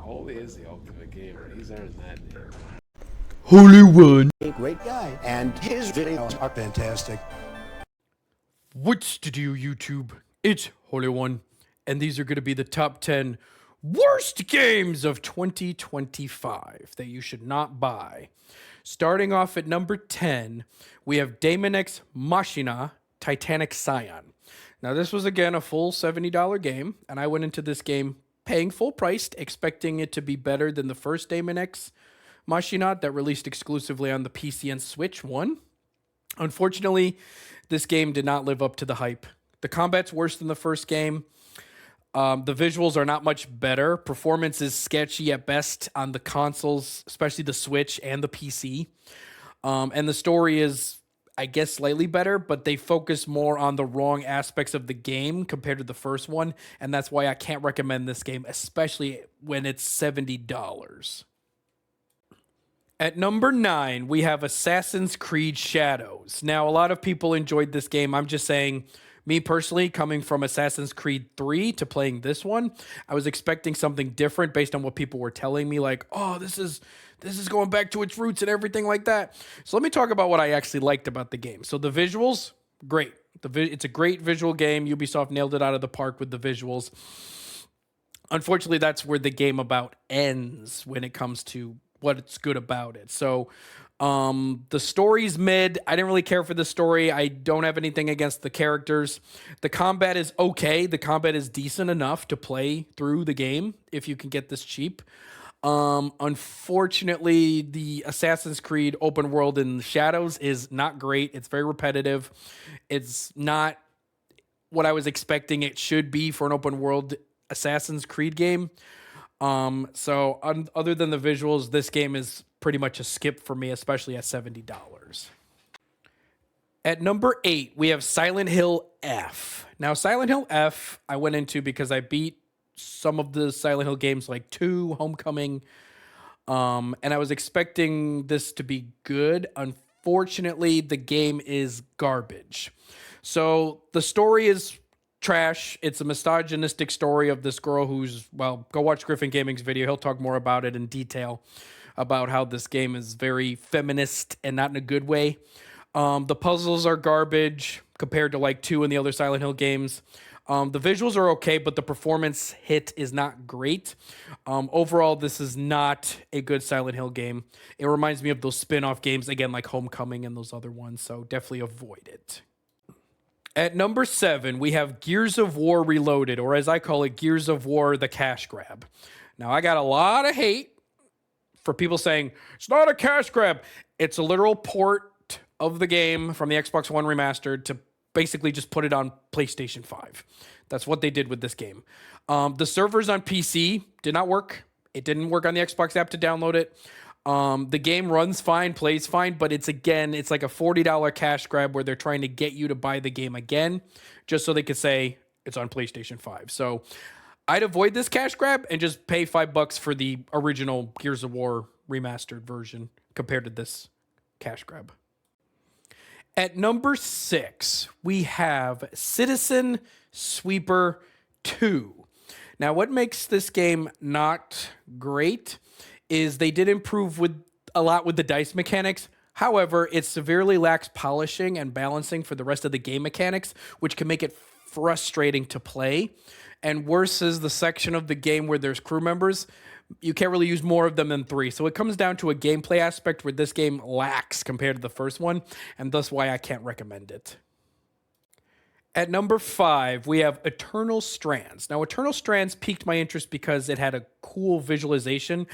Holy is the ultimate gamer. He's earned that name. Holyone. A great guy, and his videos are fantastic. What's to do, YouTube? It's Holyone, and these are going to be the top 10 worst games of 2025 that you should not buy. Starting off at number 10, we have Daemon X Machina Titanic Scion. Now, this was, again, a full $70 game, and I went into this game paying full price, expecting it to be better than the first Daemon X Machina that released exclusively on the PC and Switch 1. Unfortunately, this game did not live up to the hype. The combat's worse than the first game. The visuals are not much better. Performance is sketchy at best on the consoles, especially the Switch and the PC. And the story is, I guess, slightly better, but they focus more on the wrong aspects of the game compared to the first one. And that's why I can't recommend this game, especially when it's $70. At number 9, we have Assassin's Creed Shadows. Now, a lot of people enjoyed this game. I'm just saying, me personally, coming from Assassin's Creed 3 to playing this one, I was expecting something different based on what people were telling me, like, oh, this is going back to its roots and everything like that. So let me talk about what I actually liked about the game. So the visuals, great. It's a great visual game. Ubisoft nailed it out of the park with the visuals. Unfortunately, that's where the game about ends when it comes to what's good about it. So the story's mid. I didn't really care for the story. I don't have anything against the characters. The combat is okay. The combat is decent enough to play through the game if you can get this cheap. Unfortunately, the Assassin's Creed open world in Shadows is not great. It's very repetitive. It's not what I was expecting it should be for an open world Assassin's Creed game. So other than the visuals, this game is pretty much a skip for me, especially at $70. At number 8, we have Silent Hill F. Now, Silent Hill F, I went into because I beat some of the Silent Hill games like 2, Homecoming, and I was expecting this to be good. Unfortunately, the game is garbage. So the story is trash. It's a misogynistic story of this girl who's, well, go watch Griffin Gaming's video. He'll talk more about it in detail, about how this game is very feminist and not in a good way. The puzzles are garbage compared to like 2 and the other Silent Hill games. The visuals are okay, but the performance hit is not great. Overall, this is not a good Silent Hill game. It reminds me of those spin-off games, again, like Homecoming and those other ones, so definitely avoid it. At number 7, we have Gears of War Reloaded, or as I call it, Gears of War the Cash Grab. Now, I got a lot of hate for people saying, it's not a cash grab. It's a literal port of the game from the Xbox One remastered to basically just put it on PlayStation 5. That's what they did with this game. The servers on PC did not work. It didn't work on the Xbox app to download it. The game runs fine, plays fine, but it's like a $40 cash grab where they're trying to get you to buy the game again just so they could say it's on PlayStation 5. So I'd avoid this cash grab and just pay $5 for the original Gears of War remastered version compared to this cash grab. At number 6, we have Citizen Sweeper 2. Now, what makes this game not great is they did improve a lot with the dice mechanics. However, it severely lacks polishing and balancing for the rest of the game mechanics, which can make it frustrating to play. And worse is the section of the game where there's crew members. You can't really use more of them than 3. So it comes down to a gameplay aspect where this game lacks compared to the first one, and thus why I can't recommend it. At number 5, we have Eternal Strands. Now, Eternal Strands piqued my interest because it had a cool visualization.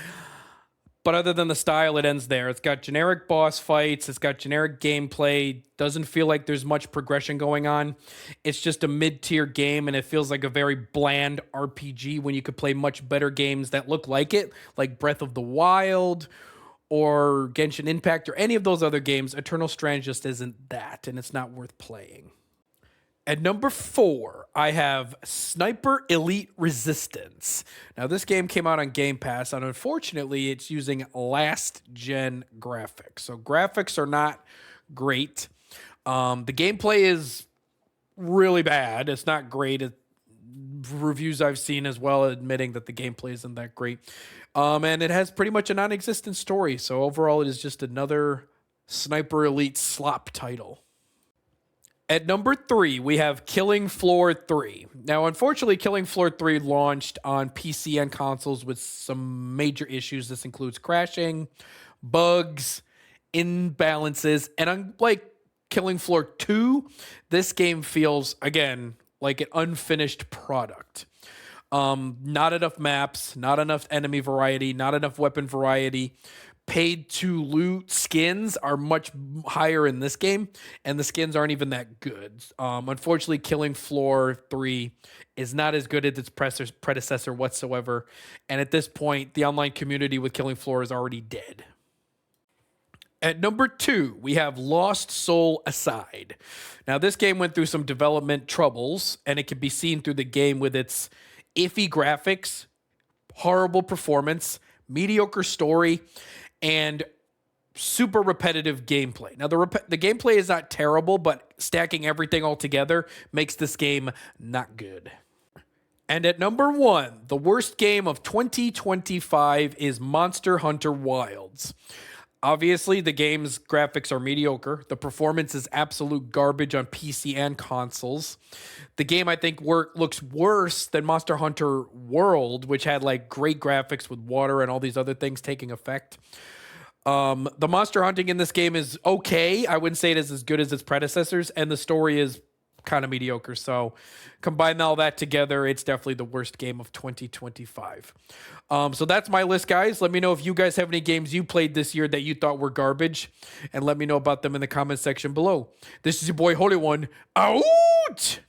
But other than the style, it ends there. It's got generic boss fights. It's got generic gameplay. Doesn't feel like there's much progression going on. It's just a mid-tier game, and it feels like a very bland RPG when you could play much better games that look like it, like Breath of the Wild or Genshin Impact or any of those other games. Eternal Strands just isn't that, and it's not worth playing. At number 4, I have Sniper Elite Resistance. Now, this game came out on Game Pass, and unfortunately, it's using last-gen graphics. So graphics are not great. The gameplay is really bad. It's not great. reviews I've seen as well, admitting that the gameplay isn't that great. And it has pretty much a non-existent story. So overall, it is just another Sniper Elite slop title. At number 3, we have Killing Floor 3. Now, unfortunately, Killing Floor 3 launched on PC and consoles with some major issues. This includes crashing, bugs, imbalances, and unlike Killing Floor 2, this game feels, again, like an unfinished product. Not enough maps, not enough enemy variety, not enough weapon variety. Paid to loot skins are much higher in this game, and the skins aren't even that good. Unfortunately, Killing Floor 3 is not as good as its predecessor whatsoever, and at this point, the online community with Killing Floor is already dead. At number 2, we have Lost Soul Aside. Now, this game went through some development troubles, and it can be seen through the game with its iffy graphics, horrible performance, mediocre story, and super repetitive gameplay. Now, the gameplay is not terrible, but stacking everything all together makes this game not good. And at number 1, the worst game of 2025 is Monster Hunter Wilds. Obviously, the game's graphics are mediocre. The performance is absolute garbage on PC and consoles. The game, I think, looks worse than Monster Hunter World, which had like great graphics with water and all these other things taking effect. The monster hunting in this game is okay. I wouldn't say it is as good as its predecessors, and the story is kind of mediocre. So combine all that together, it's definitely the worst game of 2025. So that's my list, guys. Let me know if you guys have any games you played this year that you thought were garbage, and let me know about them in the comment section below. This is your boy Holyone. Out!